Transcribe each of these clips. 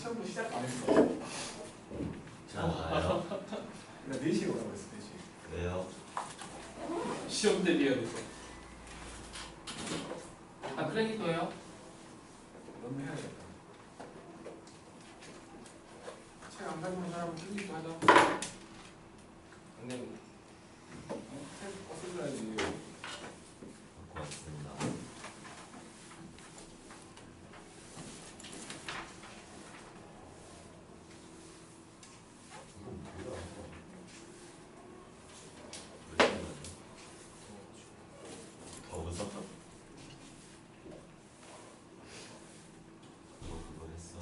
시험도 시작 안 했어. 자, 나요. 나 4시에 오라고 했어. 4시. 왜요? 시험 대비해야 돼서. 아 크레딧도예요? 너무 해야겠다. 책 안 가져온 사람은 크기도 하자. 근데 책 써줘야지. 갖고 왔습니다. 더워서? 그거 했어?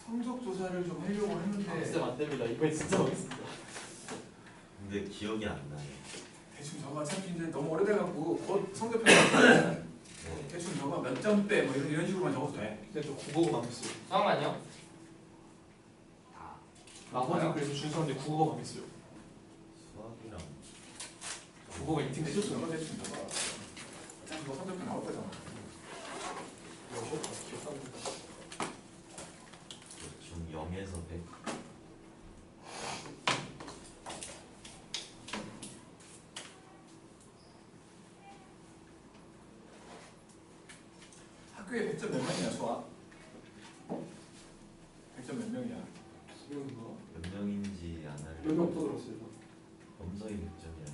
성적 조사를 좀 하려고 했는데 쌤 안됩니다. 이번에 진짜 하겠습니다. 근데 기억이 안 나요. 대충 저거 어차피 이제 너무 오래돼갖고 곧 성적표 나올 네. 대충 저거 몇 점대 뭐 이런 식으로만 적어도 돼. 근데 저 국어가 망했어요. 잠깐만요. 나머지 그래서 준 사람들이 국어가 망했어요. 수학이랑 국어가 2팀 대충 됐었어요. 저거 대충 저거. 어차피 뭐 성적표 나올 거잖아. 대충 0에서 100. 학교에 100점 몇 명이야 수학? 100점 몇 명이야? 몇 명인지 안 알려. 몇명 더 들었어요. 범석이 100점이라는데.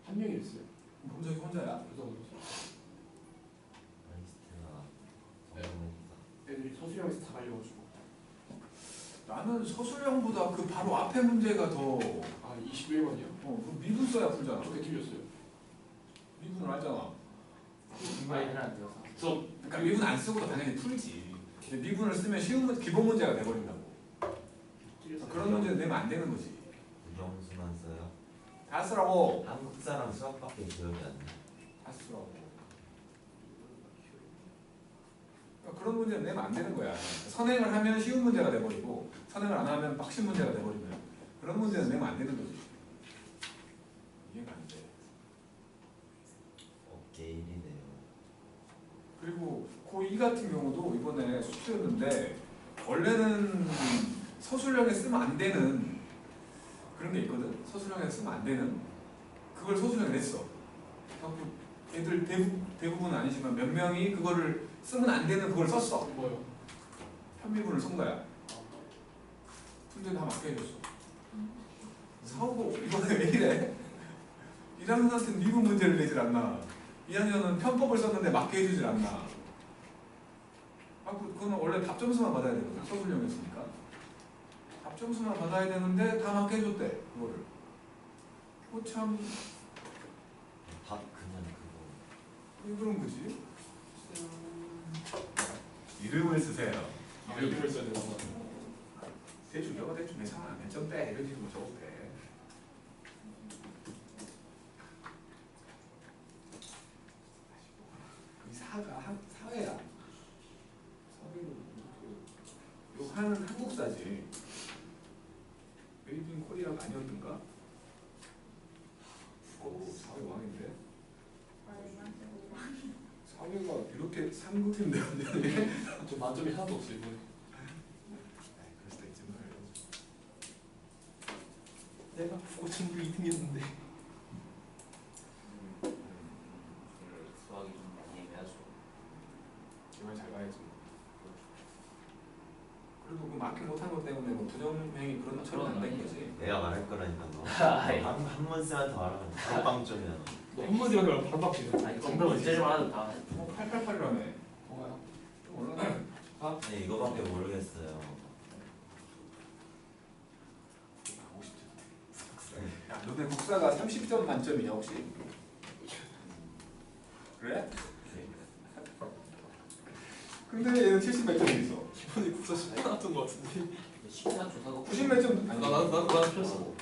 한 명이 있어요. 범석이 혼자야? 그래서 그랬어요. 아이스테가 네. 성공했다. 애들이 서수형에서 다 갈려가지고. 나는 서술형보다 그 바로 앞에 문제가 더 21번이요? 그 미분 써야 풀잖아. 저 개틀렸어요. 미분을 알잖아. 공부하기는 안 돼서. 저 그러니까 미분 안 쓰고도 당연히 풀지. 근데 미분을 쓰면 쉬운 기본 문제가 돼버린다고. 틀렸어요. 그런 문제는 내면 안 되는 거지. 유경수만 써요? 다 쓰라고. 한국 사람 수학밖에 기억이 안 나. 다 쓰라고. 그러니까 그런 문제는 내면 안 되는 거야. 선행을 하면 쉬운 문제가 돼버리고 선행을 안 하면 빡신 문제가 돼버리면 그런 문제는 내면 안 되는 거지. 이해가 안 돼. 어깨 1이네요. 그리고 고2 같은 경우도 이번에 수치였는데 원래는 서술형에 쓰면 안 되는 그런 게 있거든. 서술형에 쓰면 안 되는 그걸 서술형에 냈어. 애들 대부분은 아니지만 몇 명이 그거를 쓰면 안 되는 그걸 썼어. 뭐요? 편미분을 쓴 거야. 문제 다 맞게 해줬어. 사오고 이번에 왜 이래? 1학년한테는 미분 문제를 내질 않나. 2학년은 편법을 썼는데 맞게 해주질 않나. 그거는 원래 답 점수만 받아야 되거든. 서술형이었으니까. 답 점수만 받아야 되는데 다 맞게 해줬대. 그거를. 참 밥 그냥 그거. 왜 그런 거지? 이름을 쓰세요. 이름을 써야 되는 거. 대충 저거 대충 괜찮아. 몇 점 빼. 이런 식으로 적어도 돼. 이 사가 사회야. 사회로 요 하는 한국사지. 메이드 인 코리아가 아니었던가? 사회 왕인데. 사회가 이렇게 상극인데 완전히. 저 만점이 하나도 없어요 이번에. 그럴 수도 있지 말이야. 내가 국어 친구 2등이었는데. 수학이 좀 많이 애매하죠. 이번에 잘 봐야지. 그래도 그 마킹 못한 것 때문에 뭐 부정행위 그런 처리는 안 된 거지. 내가 말할 거라니까 너. 아이. 한 번씩만 더 말하면 바로 빵점이야. 너 한마디만 하면 바로 바뀌네. 아니 정답 문제만 하도 다. 888이라네. 뭐가요? 올라가. 네, 이거밖에 모르겠어요. 가고 싶지. 야, 너네 국사가 30점 만점이냐 혹시? 그래? 근데 얘는 70몇 점이 있어. 이번에 국사 10분 나왔던 거 같은데. 식단 조사가 90몇 점. 아니, 나도 틀렸어.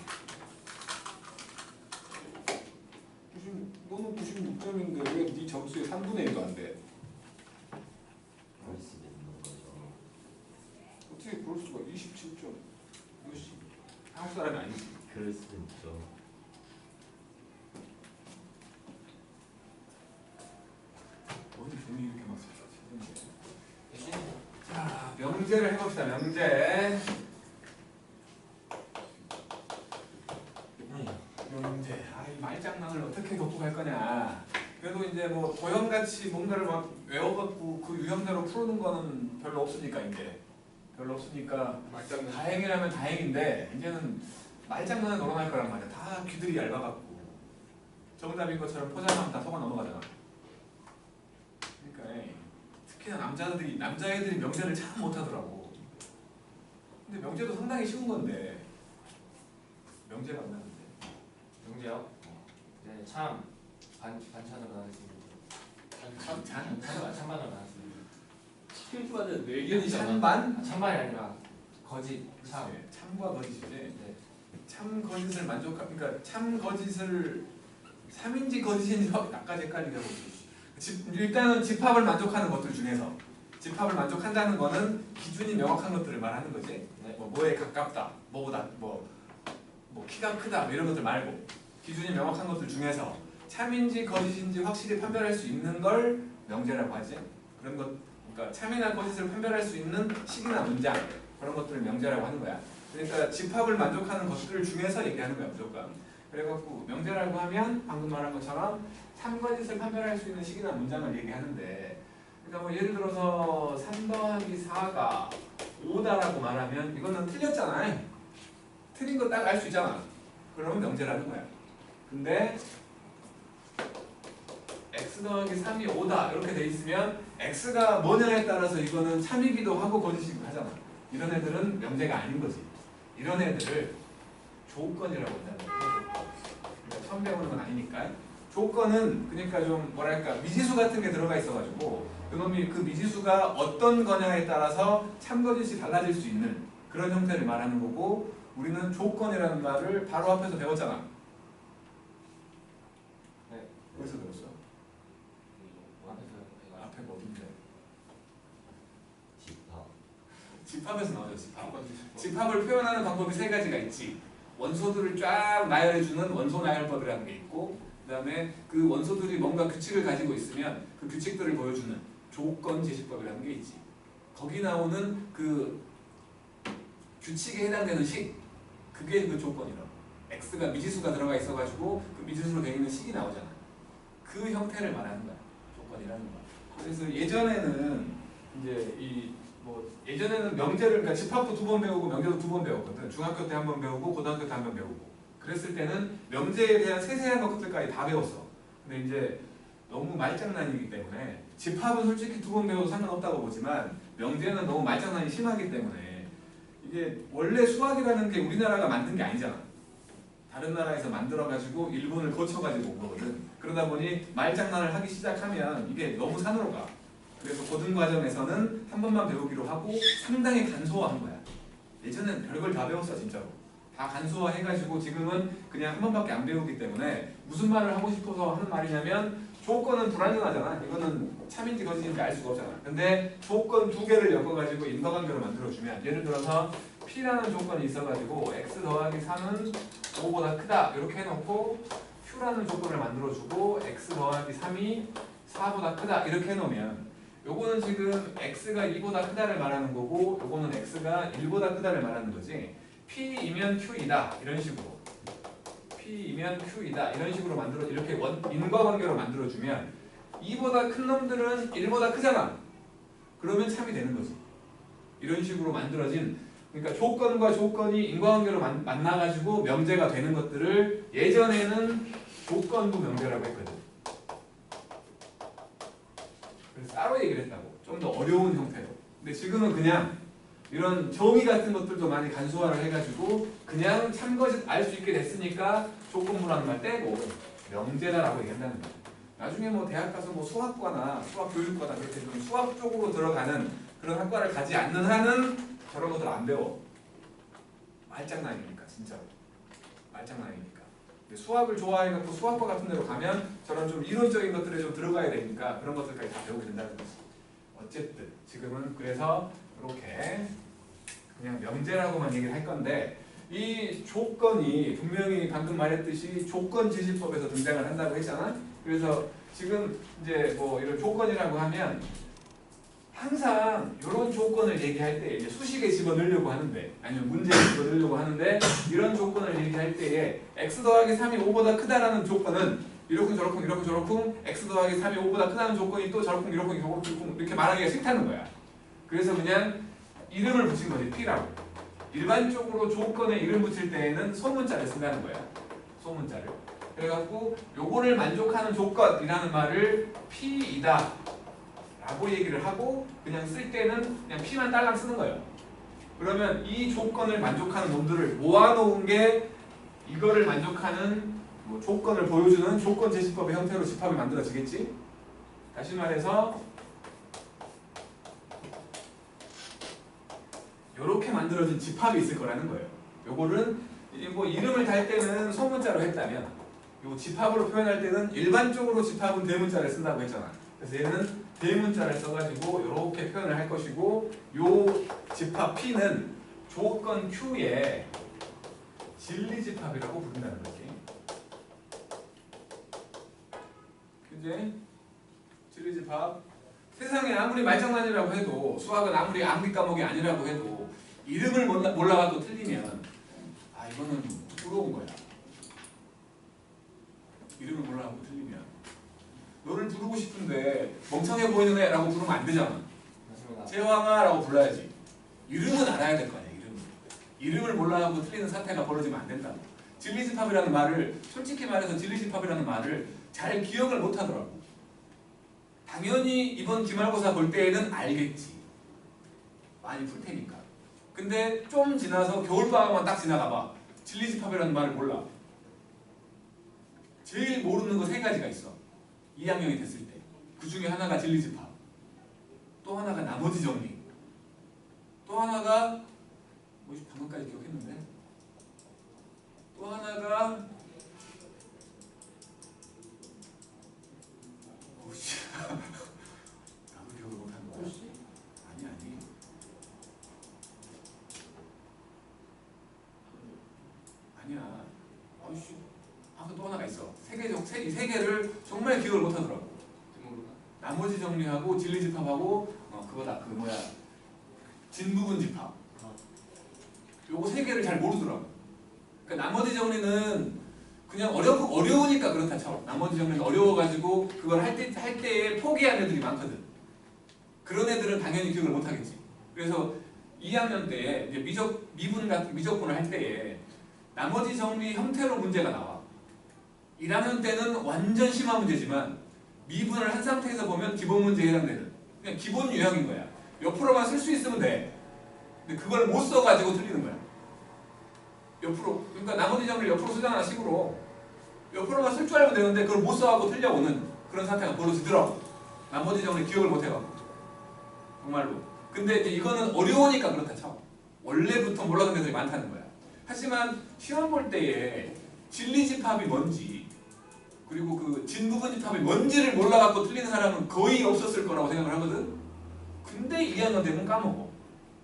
너는 96점인데 왜 네 점수의 3분의 1도 안 돼? 할 수도 있는 거죠. 어떻게 그럴 수가? 27점. 이거 사람이 아니지. 그럴 수도 있죠. 어디 종이 이렇게 막 쓰는데. 자, 명제를 해봅시다. 명제. 명제. 이 말장난을 어떻게 겪고 갈 거냐. 그래도 이제 뭐 도형같이 뭔가를 막 외워갖고 그 유형대로 푸는 거는 별로 없으니까 이제 별로 없으니까 말장난. 다행이라면 다행인데 이제는 말장난에 놀아날 거란 말이야. 다 귀들이 얇아갖고 정답인 것처럼 포장하면 다 속아 넘어가잖아. 그러니까 특히나 남자애들이 명제를 참 못하더라고. 근데 명제도 상당히 쉬운 건데 명제가 안 나는데. 영재요? 네, 참 반찬으로 나왔습니다. 찬반으로 나왔습니다. 킬프하는 외견이잖아. 찬반? 찬반이 아니라 거짓 참. 네, 참과 거짓이지. 네. 참 거짓을 그러니까 참 거짓을 3인지 거짓인지 나까지 헷갈리게 하고 있어. 일단은 집합을 만족하는 것들 중에서 집합을 만족한다는 거는 기준이 명확한 것들을 말하는 거지. 네. 뭐에 가깝다, 뭐보다 뭐 키가 크다 이런 것들 말고 기준이 명확한 것들 중에서 참인지 거짓인지 확실히 판별할 수 있는 걸 명제라고 하지. 그런 것, 그러니까 참이나 거짓을 판별할 수 있는 식이나 문장 그런 것들을 명제라고 하는 거야. 그러니까 집합을 만족하는 것들 중에서 얘기하는 거야 무조건. 그래갖고 명제라고 하면 방금 말한 것처럼 참거짓을 판별할 수 있는 식이나 문장을 얘기하는데, 그러니까 뭐 예를 들어서 3 더하기 4가 5다라고 말하면 이거는 틀렸잖아. 틀린 거 딱 알 수 있잖아. 그러면 명제라는 거야. 근데 x 더하기 3이 5다 이렇게 돼 있으면 x가 뭐냐에 따라서 이거는 참이기도 하고 거짓이기도 하잖아. 이런 애들은 명제가 아닌 거지. 이런 애들을 조건이라고 한다는 거야. 그러니까 처음 배우는 건 아니니까. 조건은 그러니까 좀 뭐랄까 미지수 같은 게 들어가 있어가지고 그놈이 그 미지수가 어떤 거냐에 따라서 참거짓이 달라질 수 있는 그런 형태를 말하는 거고, 우리는 조건이라는 말을 바로 앞에서 배웠잖아. 네. 어디서 배웠어? 앞에서 앞에 뭐 어딘데? 집합. 집합에서 나오죠. 집합을 표현하는 방법이 세 가지가 있지. 원소들을 쫙 나열해주는 원소 나열법이라는 게 있고, 그 다음에 그 원소들이 뭔가 규칙을 가지고 있으면 그 규칙들을 보여주는 조건 제시법이라는 게 있지. 거기 나오는 그 규칙에 해당되는 식, 그게 그 조건이라고. x가 미지수가 들어가 있어가지고 그 미지수로 되어 있는 식이 나오잖아. 그 형태를 말하는 거야. 조건이라는 거야. 그래서 예전에는 이제 예전에는 명제를, 그러니까 집합도 2번 배우고 명제도 2번 배웠거든. 중학교 때 1번 배우고 고등학교 때 1번 배우고. 그랬을 때는 명제에 대한 세세한 것들까지 다 배웠어. 근데 이제 너무 말장난이기 때문에 집합은 솔직히 2번 배워도 상관없다고 보지만 명제는 너무 말장난이 심하기 때문에 이게 원래 수학이라는 게 우리나라가 만든 게 아니잖아. 다른 나라에서 만들어가지고 일본을 거쳐가지고 온 거거든. 그러다 보니 말장난을 하기 시작하면 이게 너무 산으로 가. 그래서 고등과정에서는 한 번만 배우기로 하고 상당히 간소화한 거야. 예전엔 별걸 다 배웠어 진짜로. 다 간소화해가지고 지금은 그냥 한 번밖에 안 배우기 때문에 무슨 말을 하고 싶어서 하는 말이냐면 조건은 불완전하잖아. 이거는 참인지 거짓인지 알 수가 없잖아. 근데 조건 2개를 엮어가지고 인과관계로 만들어주면, 예를 들어서 P라는 조건이 있어가지고 x 더하기 3은 5보다 크다 이렇게 해놓고 Q라는 조건을 만들어주고 x 더하기 3이 4보다 크다 이렇게 해놓으면, 요거는 지금 x가 2보다 크다를 말하는 거고 요거는 x가 1보다 크다를 말하는 거지. P이면 Q이다 이런 식으로, P이면 Q이다 이런 식으로 만들어, 이렇게 인과관계로 만들어주면 2보다 큰 놈들은 1보다 크잖아. 그러면 참이 되는 거지. 이런 식으로 만들어진, 그러니까 조건과 조건이 인과관계로 만나가지고 명제가 되는 것들을 예전에는 조건부 명제라고 했거든. 그래서 따로 얘기를 했다고. 좀 더 어려운 형태로. 근데 지금은 그냥 이런 정의 같은 것들도 많이 간소화를 해가지고 그냥 참거짓 알 수 있게 됐으니까 조건부라는 말 떼고 명제다라고 얘기한다는 거야. 나중에 뭐 대학 가서 뭐 수학과나 수학교육과나 그렇게 좀 수학 쪽으로 들어가는 그런 학과를 가지 않는 한은 저런 것들 안 배워. 말장난이니까 진짜로. 말장난이니까. 수학을 좋아해갖고 수학과 같은 데로 가면 저런 좀 이론적인 것들에 좀 들어가야 되니까 그런 것들까지 다 배우게 된다는 거지. 어쨌든 지금은 그래서 이렇게 그냥 명제라고만 얘기를 할 건데, 이 조건이 분명히 방금 말했듯이 조건지시법에서 등장을 한다고 했잖아. 그래서 지금 이제 뭐 이런 조건이라고 하면 항상 이런 조건을 얘기할 때 이제 수식에 집어넣으려고 하는데 아니면 문제에 집어넣으려고 하는데 이런 조건을 얘기할 때에 x 더하기 3이 5보다 크다라는 조건은 이렇쿵 저렇쿵 이렇쿵 저렇쿵 x 더하기 3이 5보다 크다는 조건이 또 저렇쿵 이렇쿵 저렇쿵 이렇게 말하기가 싫다는 거야. 그래서 그냥 이름을 붙인 거지. P라고. 일반적으로 조건에 이름 붙일 때에는 소문자를 쓴다는 거야. 소문자를. 그래갖고 요거를 만족하는 조건이라는 말을 P이다 라고 얘기를 하고 그냥 쓸 때는 그냥 P만 딸랑 쓰는 거예요. 그러면 이 조건을 만족하는 놈들을 모아놓은 게 이거를 만족하는 뭐 조건을 보여주는 조건 제시법의 형태로 집합이 만들어지겠지? 다시 말해서 이렇게 만들어진 집합이 있을 거라는 거예요. 요거는 뭐 이름을 달 때는 소문자로 했다면 요 집합으로 표현할 때는 일반적으로 집합은 대문자를 쓴다고 했잖아. 그래서 얘는 대문자를 써가지고 이렇게 표현을 할 것이고 요 집합 P는 조건 Q의 진리집합이라고 부른다는 거지. 그지? 진리집합. 세상에 아무리 말장난이라고 해도 수학은 아무리 암기 과목이 아니라고 해도 이름을 몰라가지고 틀리면 아 이거는 부러운 거야. 이름을 몰라가지고 틀리면 너를 부르고 싶은데 멍청해 보이는 애라고 부르면 안 되잖아. 맞습니다. 재왕아라고 불러야지. 이름은 알아야 될 거 아니야. 이름을 몰라가지고 틀리는 사태가 벌어지면 안 된다고. 진리집합이라는 말을 솔직히 말해서 진리집합이라는 말을 잘 기억을 못 하더라고. 당연히 이번 기말고사 볼 때에는 알겠지. 많이 풀 테니까. 근데 좀 지나서 겨울방학만 딱 지나가봐. 진리집합이라는 말을 몰라. 제일 모르는 거 3가지가 있어. 2학년이 됐을 때. 그 중에 하나가 진리집합. 또 하나가 나머지 정리. 또 하나가 뭐 방금까지 기억했는데. 또 하나가 나도 기억을 못하는 거야. 아니. 아니야. 어이씨. 또 하나가 있어. 세 개를 정말 기억을 못하더라고. 나머지 정리하고 진리집합하고 그거다. 그 뭐야? 진부분 집합. 요거 3개를 잘 모르더라고. 그러니까 나머지 정리는 그냥 어려우니까 그렇다 쳐. 나머지 정리는 어려워가지고 그걸 할 때에 포기한 애들이 많거든. 그런 애들은 당연히 기억을 못하겠지. 그래서 2학년 때 이제 미분 같은 미적분을 할 때에 나머지 정리 형태로 문제가 나와. 1학년 때는 완전 심한 문제지만 미분을 한 상태에서 보면 기본 문제에 해당되는 그냥 기본 유형인 거야. 옆으로만 쓸 수 있으면 돼. 근데 그걸 못 써가지고 틀리는 거야. 옆으로. 그러니까 나머지 정리를 옆으로 쓰잖아 식으로. 옆으로만 쓸 줄 알면 되는데 그걸 못 써갖고 틀려오는 그런 사태가 벌어지더라고. 나머지 정리 기억을 못 해갖고. 정말로. 근데 이제 이거는 어려우니까 그렇다 쳐. 원래부터 몰랐던 애들이 많다는 거야. 하지만 시험 볼 때에 진리집합이 뭔지 그리고 그 진부분집합이 뭔지를 몰라갖고 틀리는 사람은 거의 없었을 거라고 생각을 하거든. 근데 2학년 되면 까먹어.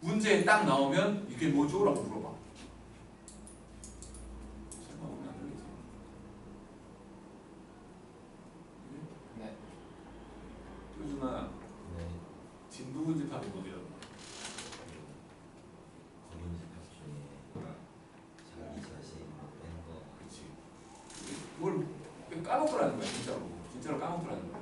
문제에 딱 나오면 이게 뭐죠? 라고 물어봐. 설마 오면 안 되겠지? 네. 효준아, 네. 진부분집합이 뭐야? 거긴 집합 중에 자기 자신 뺀 거. 그렇지. 그걸 까먹으라는 거야, 진짜로 까먹으라는 거야.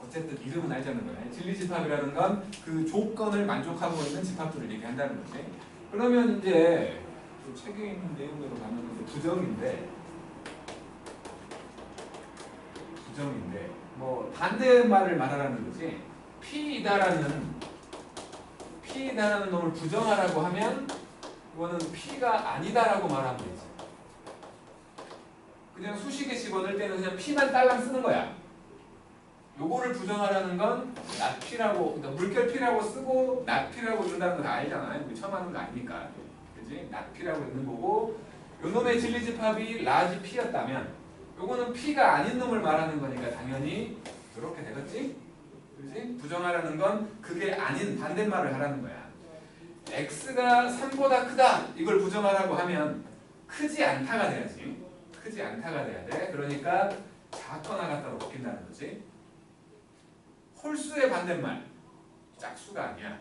어쨌든 이름은 알자는 거야. 진리집합이라는 건 그 조건을 만족하고 있는 집합들을 얘기한다는 거지. 그러면 이제 또 책에 있는 내용으로 가면 이제 부정인데 뭐 반대말을 말하라는 거지. P이다라는 놈을 부정하라고 하면 이거는 P가 아니다라고 말하면 되지. 그냥 수식에 집어넣을 때는 그냥 P만 딸랑 쓰는 거야. 요거를 부정하라는 건 낫피라고, 그러니까 물결 P라고 쓰고 낫피라고 읽는다는 거 다 알잖아. 우리 처음 하는 거 아니니까. 그지? 낫피라고 읽는 거고, 요 놈의 진리집합이 라지 P였다면 요거는 P가 아닌 놈을 말하는 거니까 당연히 이렇게 되겠지? 그지? 부정하라는 건 그게 아닌 반대말을 하라는 거야. x가 3보다 크다 이걸 부정하라고 하면 크지 않다가 돼야지. 크지 않다가 돼야 돼. 그러니까 작거나 같다로 바뀐다는 거지. 홀수의 반대말 짝수가 아니야.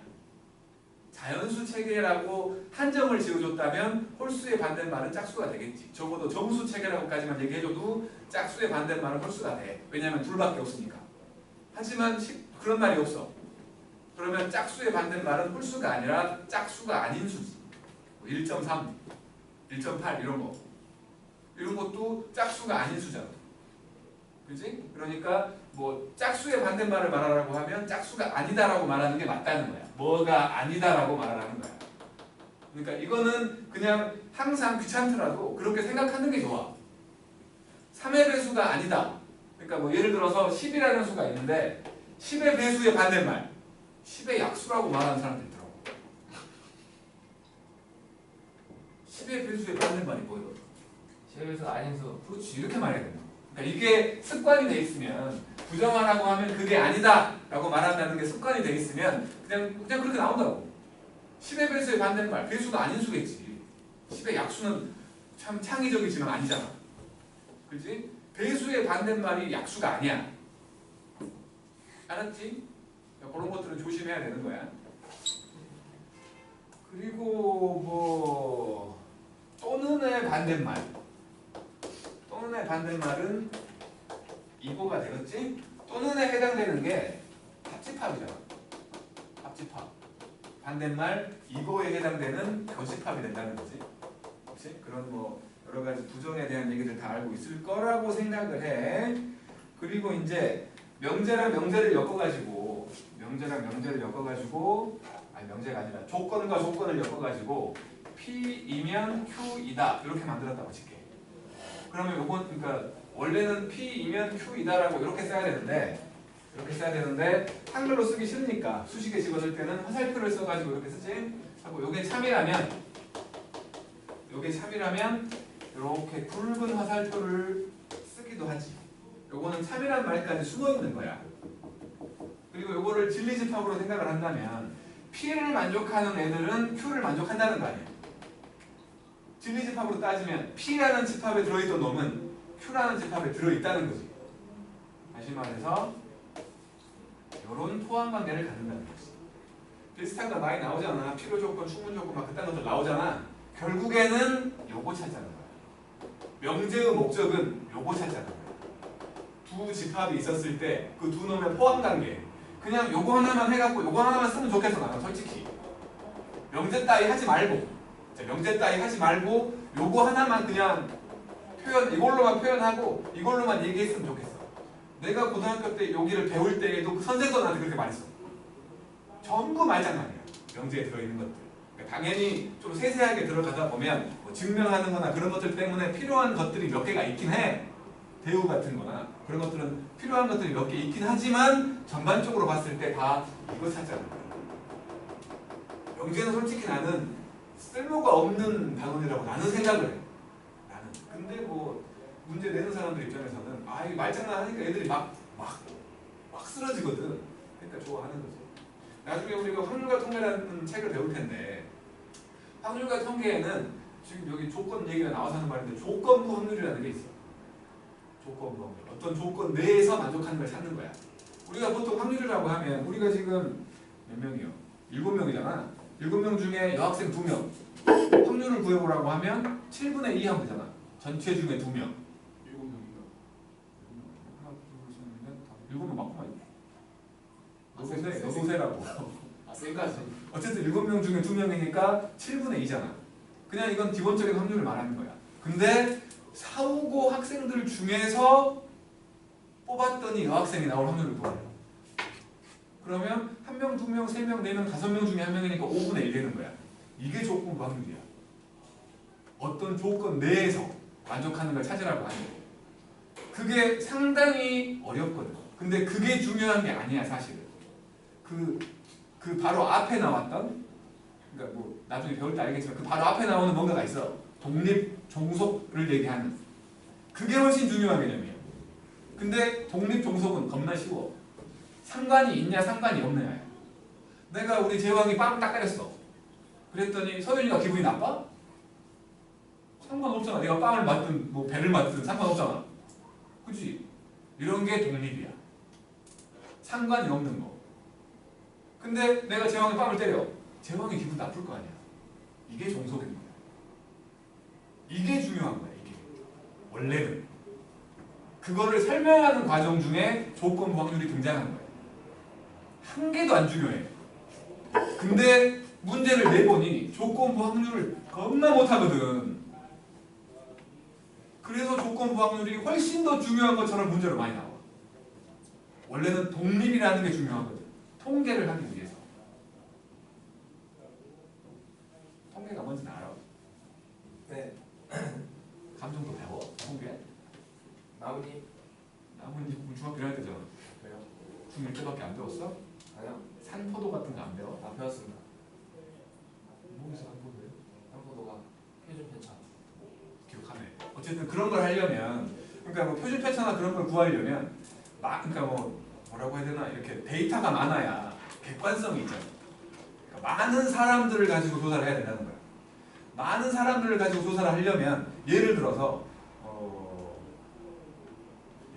자연수 체계라고 한정을 지어줬다면 홀수의 반대말은 짝수가 되겠지. 적어도 정수 체계라고까지만 얘기해줘도 짝수의 반대말은 홀수가 돼. 왜냐하면 둘밖에 없으니까. 하지만 그런 말이 없어. 그러면 짝수의 반대말은 홀수가 아니라 짝수가 아닌 수지. 1.3, 1.8 이런 거. 이런 것도 짝수가 아닌 수잖아. 그지? 그러니까 뭐 짝수의 반대말을 말하라고 하면 짝수가 아니다라고 말하는 게 맞다는 거야. 뭐가 아니다라고 말하라는 거야. 그러니까 이거는 그냥 항상 귀찮더라도 그렇게 생각하는 게 좋아. 3의 배수가 아니다. 그러니까 뭐 예를 들어서 10이라는 수가 있는데 10의 배수의 반대말 10의 약수라고 말하는 사람들 있더라고. 10의 배수의 반대말이 뭐예요? 10의 배수 아닌 수. 그렇지, 이렇게 말해야 된다. 그러니까 이게 습관이 돼 있으면 부정하라고 하면 그게 아니다 라고 말한다는 게 습관이 돼 있으면 그냥 그렇게 나온다고. 10의 배수의 반대말 배수가 아닌 수겠지. 10의 약수는 참 창의적이지만 아니잖아. 그렇지? 배수의 반대말이 약수가 아니야. 알았지? 그런 것들은 조심해야 되는 거야. 그리고 뭐 또는의 반대말. 또는의 반대말은 이거가 되겠지? 또는에 해당되는 게 합집합이잖아. 합집합. 반대말 이거에 해당되는 교집합이 된다는 거지. 그렇지? 그런 뭐 여러 가지 부정에 대한 얘기들 다 알고 있을 거라고 생각을 해. 그리고 이제 명제랑 명제를 엮어가지고 아니 명제가 아니라 조건과 조건을 엮어가지고 P이면 Q이다 이렇게 만들었다고 칠게. 그러면 요건 그러니까 원래는 P이면 Q이다라고 이렇게 써야 되는데 한글로 쓰기 싫으니까 수식에 집어넣을 때는 화살표를 써가지고 이렇게 쓰지. 하고 요게 참이라면 이렇게 굵은 화살표를 쓰기도 하지. 요거는 참이라는 말까지 숨어 있는 거야. 그리고 요거를 진리집합으로 생각을 한다면 P를 만족하는 애들은 Q를 만족한다는 거 아니야. 진리집합으로 따지면 P라는 집합에 들어있던 놈은 Q라는 집합에 들어있다는 거지. 다시 말해서 이런 포함관계를 갖는다는 거지. 비슷한 거 많이 나오잖아. 필요조건, 충분조건 막 그딴 것들 나오잖아. 결국에는 요거 찾자는 거야. 명제의 목적은 요거 찾자는 거야. 두 집합이 있었을 때 그 두 놈의 포함관계. 그냥 요거 하나만 해갖고 요거 하나만 쓰면 좋겠어 나는 솔직히. 명제 따위 하지 말고 요거 하나만 그냥 이걸로만 표현하고 이걸로만 얘기했으면 좋겠어. 내가 고등학교 때 여기를 배울 때에도 그 선생도 나한테 그렇게 말했어. 전부 말장난이야. 명제에 들어있는 것들. 그러니까 당연히 좀 세세하게 들어가다 보면 뭐 증명하는 거나 그런 것들 때문에 필요한 것들이 몇 개가 있긴 해. 대우 같은 거나 그런 것들은 필요한 것들이 몇 개 있긴 하지만 전반적으로 봤을 때 다 이거 찾자는 거야. 명제는 솔직히 나는 쓸모가 없는 단원이라고 나는 생각을 해. 나는. 근데 뭐 문제 내는 사람들 입장에서는 아 이거 말장난 하니까 애들이 막 쓰러지거든. 그러니까 좋아하는 거지. 나중에 우리가 확률과 통계라는 책을 배울 텐데 확률과 통계에는 지금 여기 조건 얘기가 나와서 하는 말인데 조건부 확률이라는 게 있어. 조건부 확률. 어떤 조건 내에서 만족하는 걸 찾는 거야. 우리가 보통 확률이라고 하면 우리가 지금 몇 명이요? 7명이잖아. 7명 중에 여학생 2명. 확률을 구해보라고 하면 7분의 2 하면 되잖아. 전체 중에 2명. 7명인가? 하나, 둘, 셋, 넷, 7명 맞구만. 여도세라고. 아 쌩까지. 어쨌든 7명 중에 2명이니까 7분의 2잖아. 그냥 이건 기본적인 확률을 말하는 거야. 근데 4, 5고 학생들 중에서 뽑았더니 여학생이 나올 확률을 구하래. 그러면 1명, 2명, 3명, 4명, 5명 중에 1명이니까 5분의 1 되는 거야. 이게 조건부 확률이야. 어떤 조건 내에서 만족하는 걸 찾으라고 하는 거야. 그게 상당히 어렵거든. 근데 그게 중요한 게 아니야 사실은. 그 바로 앞에 나왔던 그러니까 뭐 나중에 배울 때 알겠지만 그 바로 앞에 나오는 뭔가가 있어. 독립 종속을 얘기하는 그게 훨씬 중요한 개념이에요. 근데 독립 종속은 겁나 쉬워. 상관이 있냐 상관이 없느냐. 내가 우리 제왕이 빵 딱 때렸어. 그랬더니 서윤이가 기분이 나빠? 상관없잖아. 내가 빵을 맞든 뭐 배를 맞든 상관없잖아. 그치? 이런 게 독립이야. 상관이 없는 거. 근데 내가 제왕이 빵을 때려. 제왕이 기분 나쁠 거 아니야. 이게 종속인 거야. 이게 중요한 거야. 이게. 원래는. 그거를 설명하는 과정 중에 조건부 확률이 등장하는 거야. 한 개도 안 중요해. 근데 문제를 내보니 조건부 확률을 겁나 못하거든. 그래서 조건부 확률이 훨씬 더 중요한 것처럼 문제로 많이 나와. 원래는 독립이라는 게 중요하거든. 통계를 하기 위해서. 통계가 뭔지 알아? 네. 감정도 배워? 통계? 나뭇잎. 나뭇잎 중학교 1학년 때잖아. 왜요? 중1 때밖에 안 배웠어? 아니요. 산포도 같은 거 안 배워? 안 배웠습니다. 뭐에서 산포도예요? 한포도가 표준 편차. 기억하네. 어쨌든 그런 걸 하려면, 그러니까 뭐 표준 편차나 그런 걸 구하려면, 그러니까 뭐 뭐라고 해야 되나, 이렇게 데이터가 많아야 객관성이 있잖아. 그러니까 많은 사람들을 가지고 조사를 해야 된다는 거야. 많은 사람들을 가지고 조사를 하려면, 예를 들어서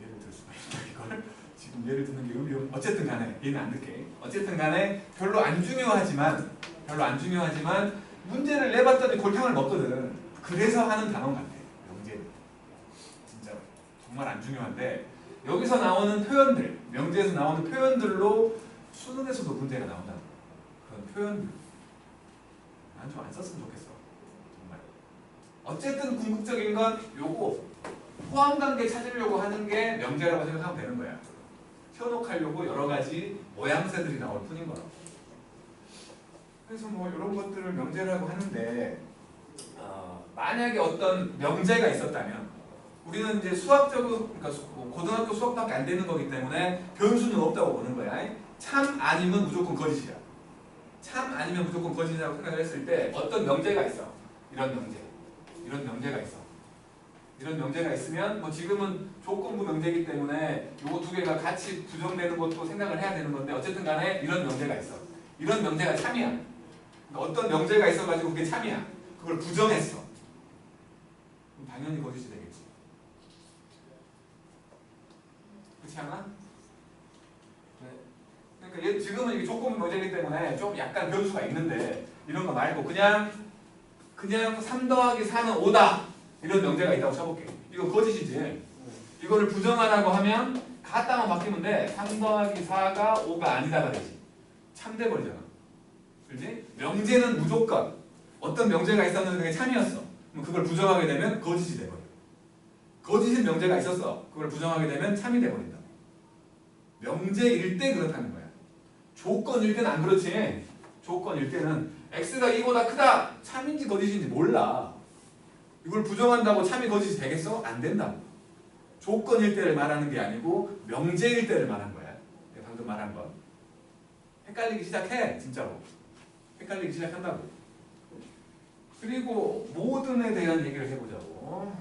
예를 들 수가 있다 이걸. 지금 예를 드는 게 의미 없. 어쨌든 간에 얘는 안 듣게. 어쨌든 간에 별로 안 중요하지만 문제를 내봤더니 골탕을 먹거든. 그래서 하는 단원 같아. 명제는 진짜 정말 안 중요한데 여기서 나오는 표현들, 명제에서 나오는 표현들로 수능에서도 문제가 나온다. 그런 표현들 난 좀 안 썼으면 좋겠어. 정말. 어쨌든 궁극적인 건 요거 포함관계 찾으려고 하는 게 명제라고 생각하면 되는 거야. 현혹하려고 여러 가지 모양새들이 나올 뿐인 거라고. 그래서 뭐 이런 것들을 명제라고 하는데 만약에 어떤 명제가 있었다면 우리는 이제 수학적으로 그러니까 고등학교 수학밖에 안 되는 거기 때문에 변수는 없다고 보는 거야. 참 아니면 무조건 거짓이야. 참 아니면 무조건 거짓이라고 생각을 했을 때 어떤 명제가 있어. 이런 명제가 있어. 이런 명제가 있으면 뭐 지금은 조건부 명제이기 때문에 요거 두 개가 같이 부정되는 것도 생각을 해야 되는 건데 어쨌든 간에 이런 명제가 있어. 이런 명제가 참이야. 그러니까 어떤 명제가 있어가지고 그게 참이야. 그걸 부정했어. 그럼 당연히 거짓이 되겠지. 그렇지 않아? 네. 그러니까 얘 지금은 이게 조건부 명제이기 때문에 좀 약간 변수가 있는데 이런 거 말고 그냥 3 더하기 4는 5다. 이런 명제가 있다고 쳐볼게. 이거 거짓이지. 이거를 부정하라고 하면 갖다만 바뀌면 돼. 3 더하기 4가 5가 아니다가 되지. 참돼 버리잖아. 그렇지? 명제는 무조건 어떤 명제가 있었는데 그게 참이었어. 그럼 그걸 부정하게 되면 거짓이 돼버려. 거짓인 명제가 있었어. 그걸 부정하게 되면 참이 돼버린다. 명제일 때 그렇다는 거야. 조건일 때는 안 그렇지. 조건일 때는 x가 2보다 크다. 참인지 거짓인지 몰라. 이걸 부정한다고 참이 거짓이 되겠어? 안 된다고. 조건일 때를 말하는 게 아니고 명제일 때를 말한 거야. 내가 방금 말한 건. 헷갈리기 시작해. 진짜로. 헷갈리기 시작한다고. 그리고 모든에 대한 얘기를 해보자고.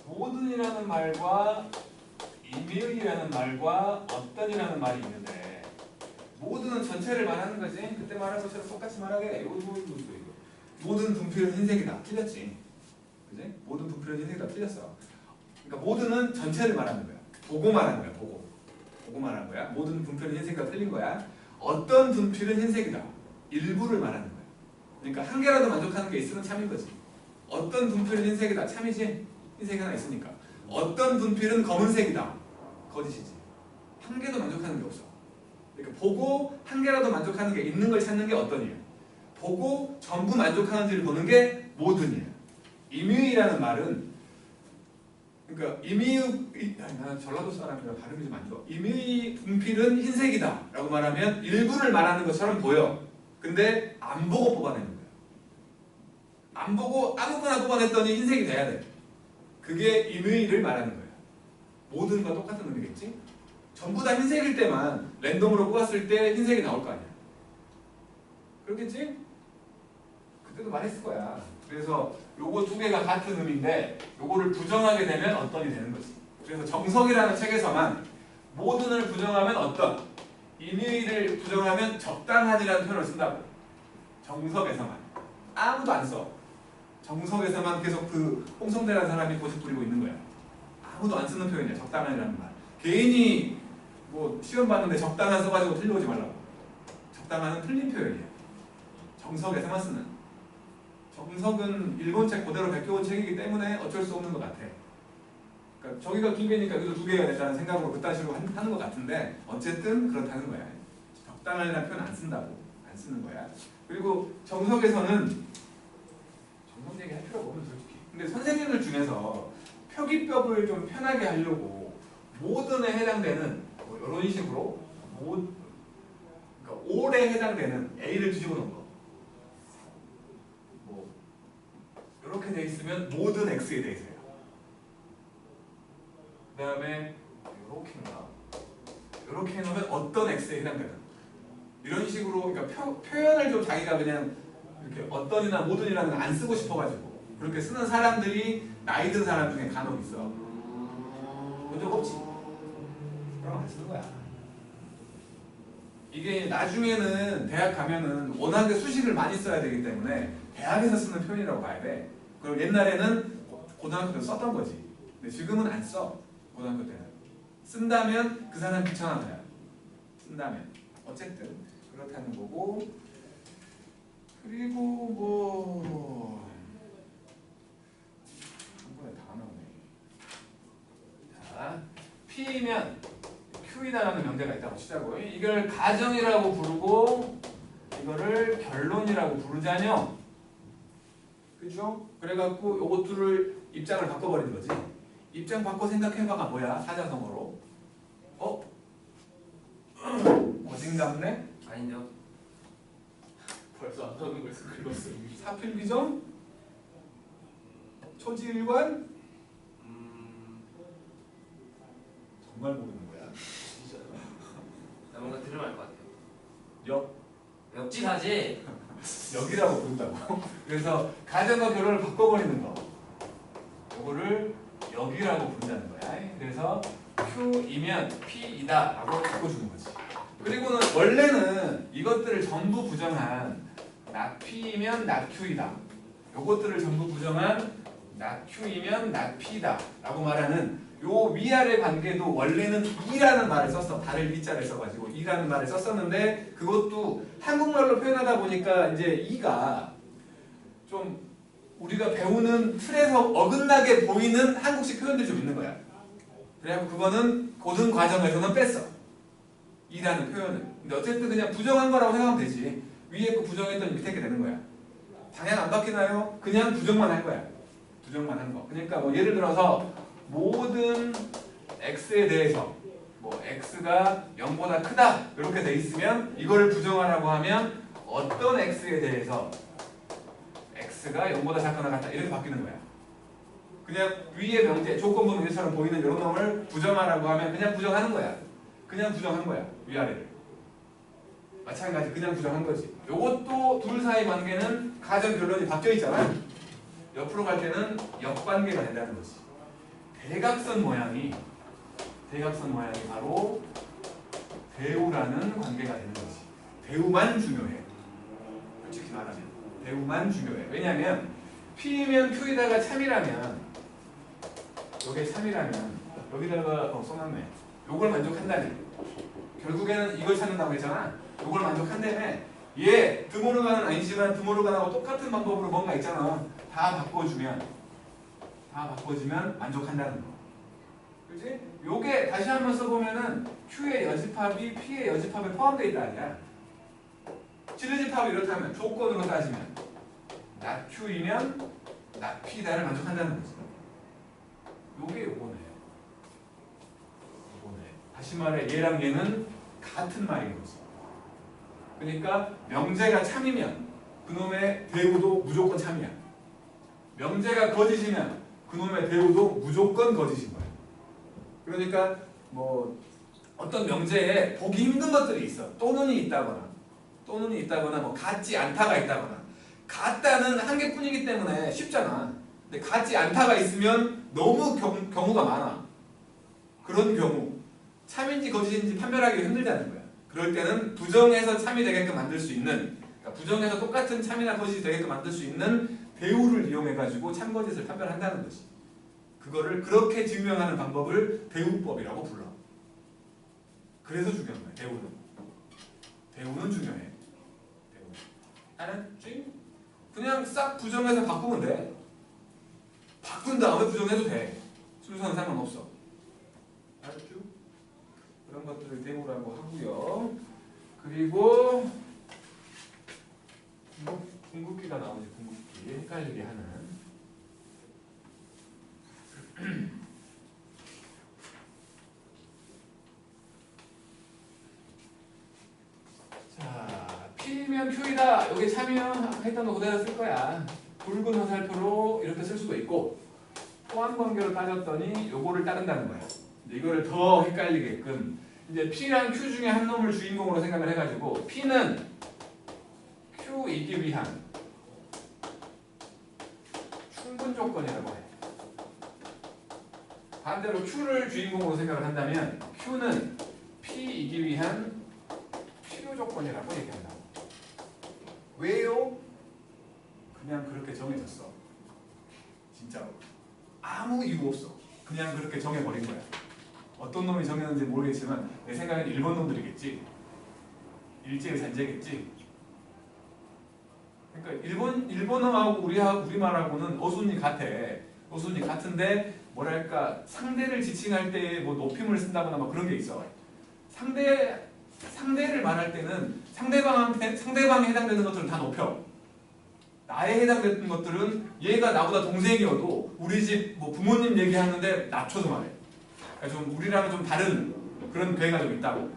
모든이라는 말과 임의이라는 말과 어떤이라는 말이 있는데 모든은 전체를 말하는 거지. 그때 말한 것처럼 똑같이 말하게. 이거. 모든 분필은 흰색이다. 틀렸지. 그지? 모든 분필은 흰색이다. 틀렸어. 그러니까 모든은 전체를 말하는 거야. 보고 말하는 거야. 보고 말하는 거야. 모든 분필은 흰색이다. 틀린 거야. 어떤 분필은 흰색이다. 일부를 말하는 거야. 그러니까 한 개라도 만족하는 게 있으면 참인 거지. 어떤 분필은 흰색이다. 참이지. 흰색이 하나 있으니까. 어떤 분필은 검은색이다. 거짓이지. 한 개도 만족하는 게 없어. 그러니까 보고 한 개라도 만족하는 게 있는 걸 찾는 게 어떤이야. 보고 전부 만족하는지를 보는 게 모든이야. 임의이라는 말은 그러니까 나는 전라도 사람이라 발음이 좀 안 좋아. 임의 분필은 흰색이다 라고 말하면 일부를 말하는 것처럼 보여. 근데 안 보고 뽑아내는 거야. 안 보고 아무거나 뽑아냈더니 흰색이 돼야 돼. 그게 임의를 말하는 거야. 모든과 똑같은 의미겠지? 전부 다 흰색일 때만 랜덤으로 뽑았을 때 흰색이 나올 거 아니야. 그렇겠지? 그때도 말했을 거야. 그래서 요거 두 개가 같은 의미인데 요거를 부정하게 되면 어떤이 되는 거지. 그래서 정석이라는 책에서만 모든을 부정하면 어떤, 인의를 부정하면 적당한이라는 표현을 쓴다고. 정석에서만. 아무도 안 써. 정석에서만 계속 그 홍성대라는 사람이 고집 부리고 있는 거야. 아무도 안 쓰는 표현이야. 적당한이라는 말. 개인이 뭐 시험 봤는데 적당한 써가지고 틀려오지 말라고. 적당한은 틀린 표현이야. 정석에서만 쓰는. 정석은 일본 책 그대로 베껴온 책이기 때문에 어쩔 수 없는 것 같아. 그러니까 저기가 두 개니까 여기도 두 개가 됐다는 생각으로 그딴 식으로 하는 것 같은데 어쨌든 그렇다는 거야. 적당한이라는 표현 안 쓴다고. 안 쓰는 거야. 그리고 정석에서는 정석 얘기할 필요가 없는 솔직히. 근데 선생님들 중에서 표기법을 좀 편하게 하려고 모든에 해당되는 뭐 이런 식으로 그러니까 올에 해당되는 A를 뒤집어 놓은 거. 뭐 이렇게 돼 있으면 모든 X에 대해서요. 그 다음에 이렇게인가? 이렇게 해놓으면 어떤 X에 해당되는 이런 식으로 그러니까 표현을 좀 자기가 그냥 이렇게 어떤이나 모든이라는 걸 안 쓰고 싶어가지고 그렇게 쓰는 사람들이 나이 든 사람 중에 간혹 있어. 본 적 없지? 그럼 안 쓰는 거야. 이게 나중에는 대학 가면은 워낙에 수식을 많이 써야 되기 때문에 대학에서 쓰는 표현이라고 봐야 돼. 그리고 옛날에는 고등학교 때 썼던 거지. 근데 지금은 안 써. 고등학교 때는. 쓴다면 그 사람 귀찮아 거야. 쓴다면. 어쨌든 그렇다는 거고. 그리고 뭐 한 번에 다 나오네. 자, P면 Q이다라는 명제가 있다고 치자고. 이걸 가정이라고 부르고 이거를 결론이라고 부르자뇨. 그죠? 그래갖고 요것들을 입장을 바꿔버리는 거지. 입장 바꿔 생각해봐가 뭐야? 사자성어로. 고진감래? 아니죠. 벌써 안 나오는 거에서 긁었어요. 사필비정? 초지일관? 정말 모르는 거야. 나 뭔가 들으면 알 것 같아요. 역? 역지사지. 역이라고 부른다고. 그래서 가정과 결론을 바꿔버리는 거. 요거를 역이라고 부른다는 거야. 그래서 Q이면 P이다 라고 바꿔주는 거지. 그리고는 원래는 이것들을 전부 부정한 not P이면 not Q이다. 요것들을 전부 부정한 not Q이면 not P다 라고 말하는 요 위아래 관계도 원래는 이라는 말을 썼어. 달을 이자를 써가지고 이라는 말을 썼었는데 그것도 한국말로 표현하다 보니까 이제 이가 좀 우리가 배우는 틀에서 어긋나게 보이는 한국식 표현들이 좀 있는 거야. 그래갖고 그거는 고등 과정에서는 뺐어. 이라는 표현을. 근데 어쨌든 그냥 부정한 거라고 생각하면 되지. 위에 거 부정했더니 밑에 게 되는 거야. 방향 안 바뀌나요? 그냥 부정만 할 거야. 부정만 한 거. 그러니까 뭐 예를 들어서 모든 x에 대해서 뭐 x가 0보다 크다 이렇게 돼 있으면 이거를 부정하라고 하면 어떤 x에 대해서 x가 0보다 작거나 같다 이렇게 바뀌는 거야. 그냥 위의 명제 조건부 명제처럼 보이는 이런 놈을 부정하라고 하면 그냥 부정하는 거야. 그냥 부정한 거야. 위아래를. 마찬가지 그냥 부정한 거지. 요것도 둘 사이 관계는 가정 결론이 바뀌어 있잖아. 옆으로 갈 때는 역관계가 된다는 거지. 대각선 모양이 바로 대우라는 관계가 되는 거지. 대우만 중요해. 솔직히 말하면 대우만 중요해. 왜냐하면 P면 Q에다가 참이라면 여기에 참이라면 여기다가 써놨네. 요걸 만족한다네. 결국에는 이걸 찾는다고 했잖아. 요걸 만족한다며. 얘 드모르간은 아니지만 드모르간하고 똑같은 방법으로 뭔가 있잖아. 다 바꿔주면 만족한다는 거. 그렇지? 요게 다시 한번 써보면은 Q의 여집합이 P의 여집합에 포함되어 있다 아니야. 질의집합이 이렇다면 조건으로 따지면 not Q이면 not P다를 만족한다는 거지. 요게 요거네. 다시 말해 얘랑 얘는 같은 말인 거지. 그러니까 명제가 참이면 그놈의 대우도 무조건 참이야. 명제가 거짓이면 그놈의 대우도 무조건 거짓인 거야. 그러니까 뭐 어떤 명제에 보기 힘든 것들이 있어. 또는이 있다거나 뭐 같지 않다가 있다거나 같다는 한 개뿐이기 때문에 쉽잖아. 근데 같지 않다가 있으면 너무 경우가 많아. 그런 경우 참인지 거짓인지 판별하기 힘들다는 거야. 그럴 때는 부정해서 참이 되게끔 만들 수 있는, 그러니까 부정해서 똑같은 참이나 거짓이 되게끔 만들 수 있는 배우를 이용해가지고 참거짓을 판별한다는 거지. 그거를 그렇게 증명하는 방법을 배우법이라고 불러. 그래서 중요한 거야. 배우는 중요해. 배우. 알았지? 그냥 싹 부정해서 바꾸면 돼. 바꾼 다음에 부정해도 돼. 순서는 상관없어. 알았죠? 그런 것들을 배우라고 하고요. 그리고 궁극기가 나오지. 궁극기 헷갈리게 하는. 자, P면 Q이다. 여기 참여 했던 거 그대로 쓸 거야. 굵은 화살표로 이렇게 쓸 수도 있고, 포함 관계로 따졌더니 요거를 따른다는 거야. 근데 이거를 더 헷갈리게끔 이제 P랑 Q 중에 한 놈을 주인공으로 생각을 해가지고 P는 Q이기 위한 충분 조건이라고 해. 반대로 Q를 주인공으로 생각을 한다면 Q는 P이기 위한 필요 조건이라고 얘기한다고. 왜요? 그냥 그렇게 정해졌어. 진짜로. 아무 이유 없어. 그냥 그렇게 정해버린 거야. 어떤 놈이 정했는지 모르겠지만 내 생각엔 일본 놈들이겠지. 일제산제겠지. 그러니까 일본어하고 우리말하고는 어순이 같아. 어순이 같은데 뭐랄까 상대를 지칭할 때 뭐 높임을 쓴다거나 뭐 그런 게 있어. 상대를 말할 때는 상대방에 해당되는 것들은 다 높여. 나에 해당되는 것들은 얘가 나보다 동생이어도 우리 집 뭐 부모님 얘기하는데 낮춰서 말해. 그러니까 좀 우리랑은 좀 다른 그런 괴가 좀 있다고.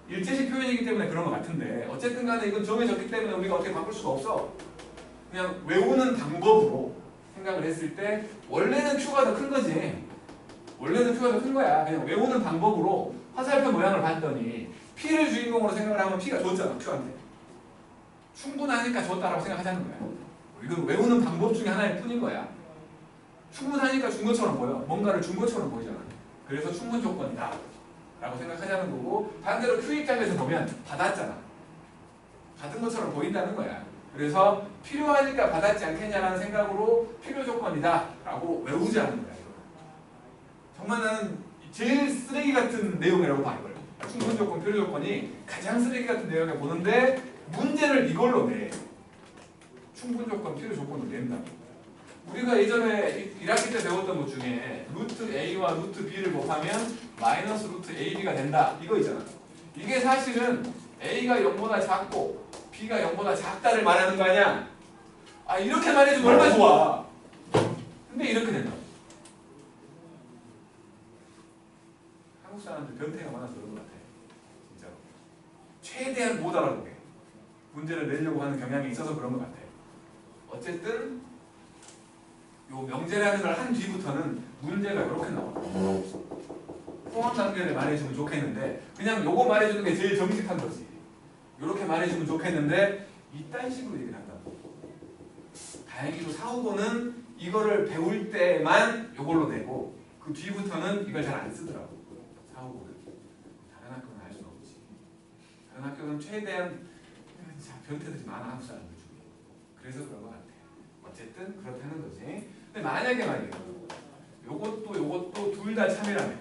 일제식 표현이기 때문에 그런 것 같은데 어쨌든 간에 이건 정해졌기 때문에 우리가 어떻게 바꿀 수가 없어. 그냥 외우는 방법으로 생각을 했을 때 원래는 Q가 더 큰 거지. 원래는 Q가 더 큰 거야. 그냥 외우는 방법으로 화살표 모양을 봤더니 P를 주인공으로 생각을 하면 P가 줬잖아. Q한테. 충분하니까 줬다라고 생각하자는 거야. 이건 외우는 방법 중에 하나일 뿐인 거야. 충분하니까 준 것처럼 보여. 뭔가를 준 것처럼 보이잖아. 그래서 충분 조건이다 라고 생각하자는 거고, 반대로 Q 입장에서 보면 받았잖아. 받은 것처럼 보인다는 거야. 그래서 필요하니까 받았지 않겠냐라는 생각으로 필요 조건이다 라고 외우자는 거야. 정말 나는 제일 쓰레기 같은 내용이라고 봐. 이걸 충분 조건, 필요 조건이 가장 쓰레기 같은 내용을 보는데 문제를 이걸로 내. 충분 조건, 필요 조건을 낸다. 우리가 예전에 1학기 때 배웠던 것 중에 루트 A와 루트 B를 곱하면 마이너스 루트 AB가 된다. 이거 있잖아. 이게 사실은 A가 0보다 작고 B가 0보다 작다를 말하는 거 아니야? 아, 이렇게 말해주면 얼마나 좋아. 근데 이렇게 된다. 한국 사람들 변태가 많아서 그런 것 같아. 진짜로. 최대한 못 알아보게 문제를 내려고 하는 경향이 있어서 그런 것 같아. 어쨌든 요 명제라는 걸 한 뒤부터는 문제가 이렇게 나와. 포함 단계를 말해주면 좋겠는데 그냥 요거 말해주는 게 제일 정직한 거지. 요렇게 말해주면 좋겠는데 이딴 식으로 얘기를 한다고. 다행히도 4, 5번은 이거를 배울 때만 요걸로 내고 그 뒤부터는 이걸 잘 안 쓰더라고. 4, 5번은. 다른 학교는 알 수는 없지. 다른 학교는 최대한 변태들이 많아, 한국 사람들 중에. 그래서 그런 것 같아. 어쨌든 그렇다는 거지. 근데 만약에 말이에요. 요것도 둘 다 참이라면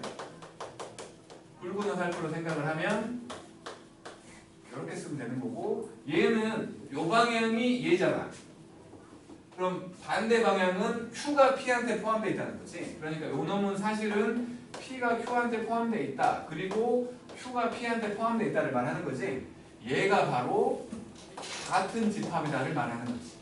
굵은 화살표로 생각을 하면 이렇게 쓰면 되는 거고, 얘는 요 방향이 얘잖아. 그럼 반대 방향은 Q가 P한테 포함되어 있다는 거지. 그러니까 요 놈은 사실은 P가 Q한테 포함되어 있다. 그리고 Q가 P한테 포함되어 있다를 말하는 거지. 얘가 바로 같은 집합이다를 말하는 거지.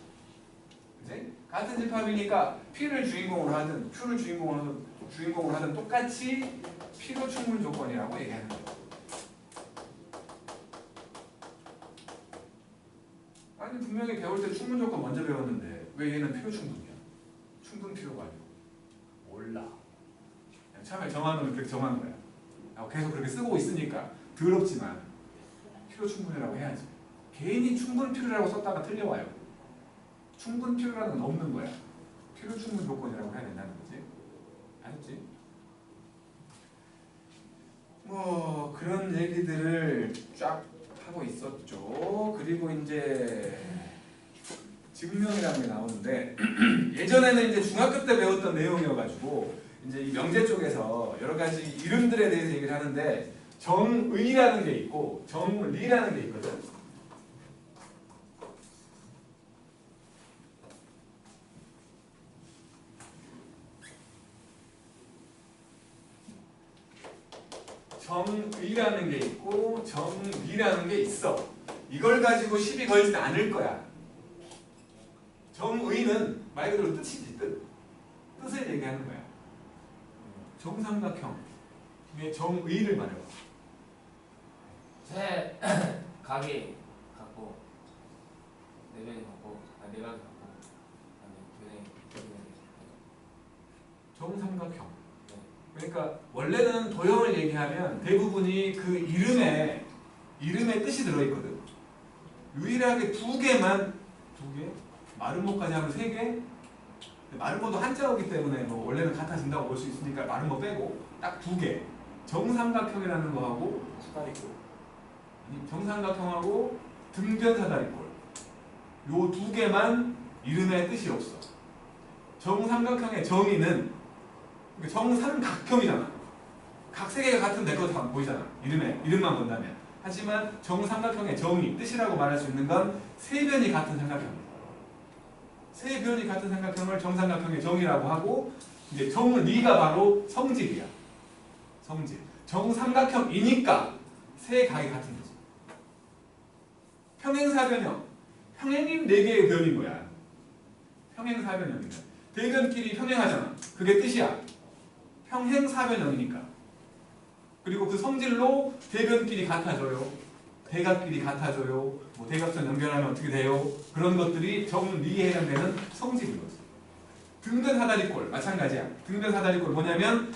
그치? 같은 집합이니까 P를 주인공으로 하든 Q를 주인공으로 하든 똑같이 필요 충분 조건이라고 얘기하는 거예요. 아니 분명히 배울 때 충분 조건 먼저 배웠는데 왜 얘는 필요 충분이야? 충분 필요가 아니고 몰라. 그냥 처음에 정한 놈을 그렇게 정한 거야. 계속 그렇게 쓰고 있으니까 더럽지만 필요 충분이라고 해야지. 괜히 충분 필요라고 썼다가 틀려와요. 충분 필요라는 건 없는 거야. 필요 충분 조건이라고 해야 된다는 거지. 알았지? 뭐 그런 얘기들을 쫙 하고 있었죠. 그리고 이제 증명이라는 게 나오는데 예전에는 이제 중학교 때 배웠던 내용이어가지고 이제 이 명제 쪽에서 여러 가지 이름들에 대해서 얘기를 하는데 정의라는 게 있고 정리라는 게 있거든. 정의라는 게 있고 정리라는 게 있어. 이걸 가지고 시비 걸진 않을 거야. 정의는 말 그대로 뜻이지 뜻. 뜻을 얘기하는 거야. 정삼각형 중에 정의를 말해봐. 세 각이 같고 네 변이 같고 네 각이 같고 아니 정삼각형. 그러니까 원래는 도형을 얘기하면 대부분이 그 이름에 뜻이 들어있거든. 유일하게 두 개? 마름모까지 하면 세 개? 마름모도 한자어기 때문에 뭐 원래는 같아진다고 볼 수 있으니까 마름모 빼고 딱 두 개. 정삼각형이라는 거하고 사다리꼴. 아니, 정삼각형하고 등변사다리꼴. 요 두 개만 이름에 뜻이 없어. 정삼각형의 정의는 정삼각형이잖아. 각 세 개가 같은 내 것도 보이잖아. 이름만 본다면. 하지만 정삼각형의 정의, 뜻이라고 말할 수 있는 건 세 변이 같은 삼각형이야. 세 변이 같은 삼각형을 정삼각형의 정의라고 하고 이제 정리가 바로 성질이야. 성질. 정삼각형이니까 세 각이 같은 거지. 평행사변형. 평행인 네 개의 변인 거야. 평행사변형이면 대변끼리 평행하잖아. 그게 뜻이야. 평행사변형이니까. 그리고 그 성질로 대변끼리 같아져요. 대각끼리 같아져요. 뭐 대각선 연결하면 어떻게 돼요? 그런 것들이 정리에 해당되는 성질인 거지. 등변사다리꼴 마찬가지야. 등변사다리꼴 뭐냐면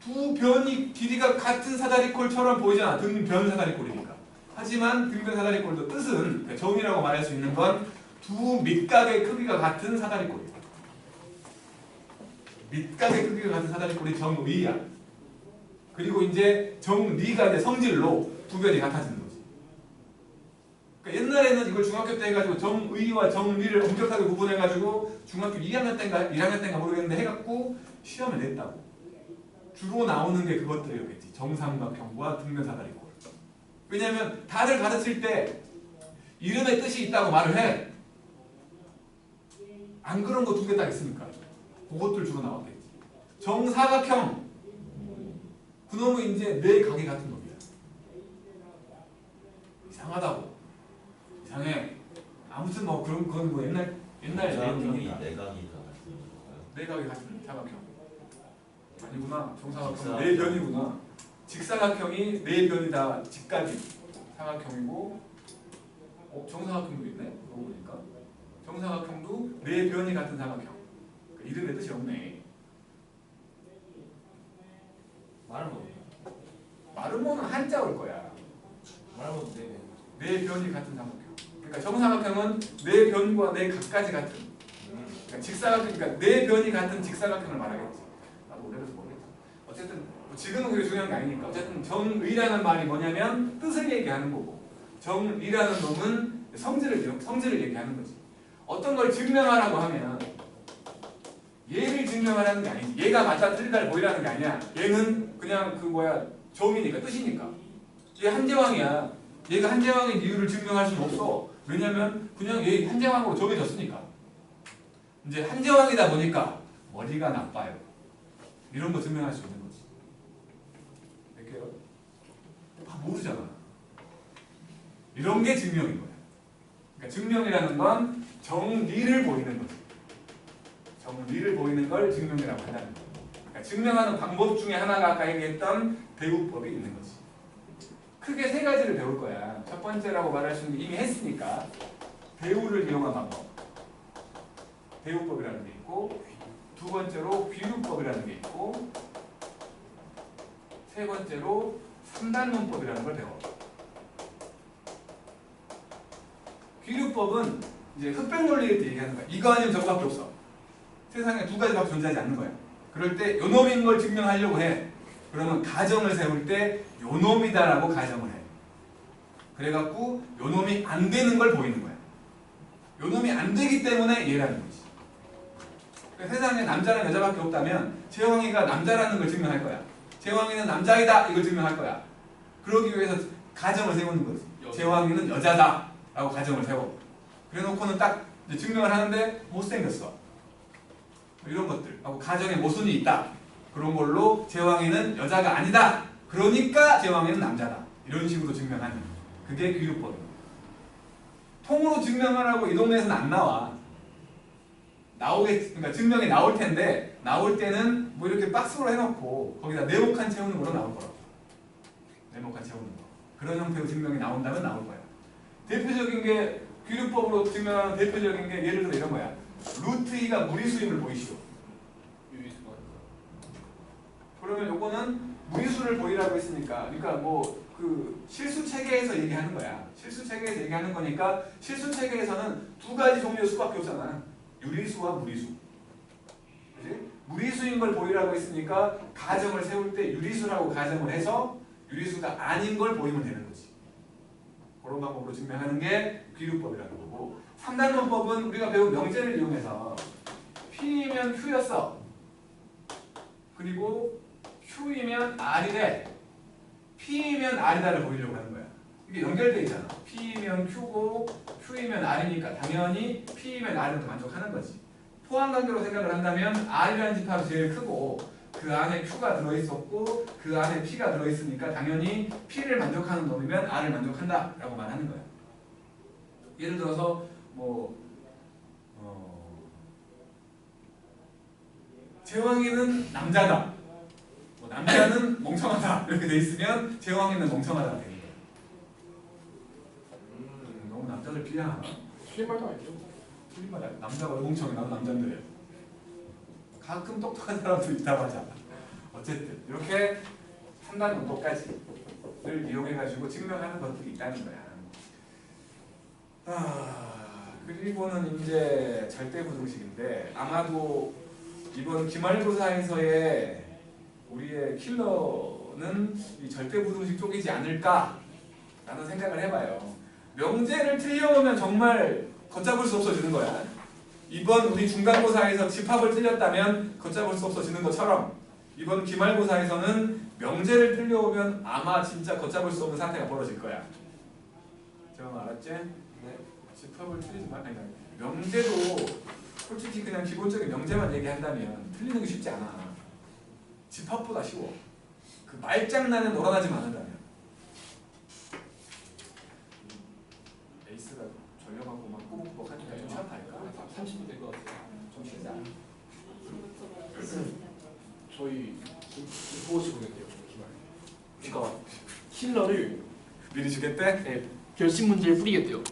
두 변이 길이가 같은 사다리꼴처럼 보이잖아. 등변사다리꼴이니까. 하지만 등변사다리꼴도 뜻은 정이라고 말할 수 있는 건 두 밑각의 크기가 같은 사다리꼴이야. 밑각의 크기가 같은 사다리꼴이 정의야. 그리고 이제 정리가 이제 성질로 두 변이 같아지는 거지. 그러니까 옛날에는 이걸 중학교 때 해가지고 정의와 정리를 엄격하게 구분해가지고 중학교 2학년 때인가 1학년 때인가 모르겠는데 해갖고 시험을 냈다고. 주로 나오는 게 그것들이었겠지. 정삼각형과 등변사다리꼴. 왜냐면 다들 가르칠 때 이름에 뜻이 있다고 말을 해. 안 그런 거 두 개 딱 있으니까. 그것들 주로 나왔겠지. 정사각형. 그놈은 이제 네 각이 같은 놈이야. 이상하다고. 이상해. 아무튼 뭐 그런 건 뭐 옛날 내용이니까. 네 각이 다 같은 건가요? 네 각이 같은 사각형. 아니구나. 정사각형 네 변이구나. 직사각형이 네 변이 다 직각이 사각형이고, 정사각형도 있네. 그러고 보니까 정사각형도 네 변이 같은 사각형. 그러니까 이름에 뜻이 없네. 말은 뭐 마름모는 한자일 거야. 말은 뭐 네. 네 변이 같은 삼각형. 그러니까 정사각형은 네 변과 네 각까지 같은. 그러니까 직사각형, 그러니까 네 변이 같은 직사각형을 말하겠지. 나도 오래돼서 모르겠다. 어쨌든 뭐 지금은 그게 중요한 게 아니니까. 어쨌든 정의라는 말이 뭐냐면 뜻을 얘기하는 거고, 정의라는 놈은 성질을 얘기하는 거지. 어떤 걸 증명하라고 하면 얘를 증명하라는 게 아니지. 얘가 맞다 틀리다를 보이라는 게 아니야. 얘는 그냥 그 정의니까, 뜻이니까. 얘 한제왕이야. 얘가 한제왕인 이유를 증명할 수는 없어. 왜냐면 그냥 얘 한제왕으로 정해졌으니까. 이제 한제왕이다 보니까 머리가 나빠요. 이런 거 증명할 수 있는 거지. 몇 개요? 다 모르잖아. 이런 게 증명인 거야. 그러니까 증명이라는 건 정리를 보이는 거지. 정리를 보이는 걸 증명이라고 한다는 거야. 그러니까 증명하는 방법 중에 하나가 아까 얘기했던 대우법이 있는 거지. 크게 세 가지를 배울 거야. 첫 번째라고 말할 수 있는 게 이미 했으니까 대우를 이용한 방법. 대우법이라는 게 있고, 두 번째로 귀류법이라는 게 있고, 세 번째로 삼단문법이라는 걸 배워. 귀류법은 이제 흑백 논리일 때 얘기하는 거야. 이거 아니면 저거밖에 없어. 세상에 두 가지밖에 존재하지 않는 거야. 그럴 때 요놈인 걸 증명하려고 해. 그러면 가정을 세울 때 요놈이다라고 가정을 해. 그래갖고 요놈이 안 되는 걸 보이는 거야. 요놈이 안 되기 때문에 얘라는 거지. 그러니까 세상에 남자랑 여자밖에 없다면 제왕이가 남자라는 걸 증명할 거야. 제왕이는 남자이다 이걸 증명할 거야. 그러기 위해서 가정을 세우는 거지. 제왕이는 여자다 라고 가정을 세워. 그래놓고는 딱 이제 증명을 하는데 못생겼어. 이런 것들 하고 가정에 모순이 있다. 그런 걸로 제왕이는 여자가 아니다. 그러니까 제왕이는 남자다. 이런 식으로 증명하는 그게 귀류법입니다. 통으로 증명하라고 이 동네에서는 안 나와. 그러니까 증명이 나올 텐데 나올 때는 뭐 이렇게 박스로 해놓고 거기다 네모칸 채우는 걸로 나올 거라고. 네모칸 채우는 거. 그런 형태로 증명이 나온다면 나올 거야. 대표적인 게 귀류법으로 증명하는 대표적인 게 예를 들어 이런 거야. 루트 2가 무리수임을 보이시오. 유리수가 그러면 요거는 무리수를 보이라고 했으니까 그러니까 뭐 그 실수 체계에서 얘기하는 거야. 실수 체계에서 얘기하는 거니까 실수 체계에서는 두 가지 종류의 수밖에 없잖아. 유리수와 무리수. 그치? 무리수인 걸 보이라고 했으니까 가정을 세울 때 유리수라고 가정을 해서 유리수가 아닌 걸 보이면 되는 거지. 그런 방법으로 증명하는 게 귀류법이라는 거고 3단원법은 우리가 배운 명제를 이용해서 P이면 Q였어. 그리고 Q이면 R이래. P이면 R이다를 보이려고 하는 거야. 이게 연결되어 있잖아. P이면 Q고 Q이면 R이니까 당연히 P이면 R은 만족하는 거지. 포함관계로 생각을 한다면 R이라는 집합이 제일 크고 그 안에 Q가 들어있었고 그 안에 P가 들어있으니까 당연히 P를 만족하는 놈이면 R을 만족한다 라고 말하는 거야. 예를 들어서 뭐 제왕이는 남자다. 뭐 남자는 멍청하다. 이렇게 돼 있으면 제왕이는 멍청하다가 되는 거야. 너무 남자들 비하하나? 틀린 말도 아니죠. 틀린 말이야. 남자가 왜 멍청해? 나도 남자인데. 가끔 똑똑한 사람도 있다고 하자. 어쨌든 이렇게 3단 문법까지를 이용해가지고 증명하는 것들이 있다는 거야. 그리고는 이제 절대부등식인데 아마도 이번 기말고사에서의 우리의 킬러는 이 절대부등식 쪽이지 않을까라는 생각을 해봐요. 명제를 틀려오면 정말 걷잡을 수 없어지는 거야. 이번 우리 중간고사에서 집합을 틀렸다면 걷잡을 수 없어지는 것처럼 이번 기말고사에서는 명제를 틀려오면 아마 진짜 걷잡을 수 없는 사태가 벌어질 거야. 정 알았지? 네. 집합을 틀리지 마. 아니, 명제도 솔직히 그냥 기본적인 명제만 얘기한다면 틀리는 게 쉽지 않아. 집합보다 쉬워. 그 말장난에 놀아나지 않는다면. 에이스가 전력하고 막 꾸벅꾸벅 하니까 좀 쉬었다 할까? 30분 될 것 같아요. 좀 쉬자. 저희 보고시 보냈대요. 기말. 그러니까 킬러를 미리 주겠대? 네, 결심 문제를 풀이겠대요.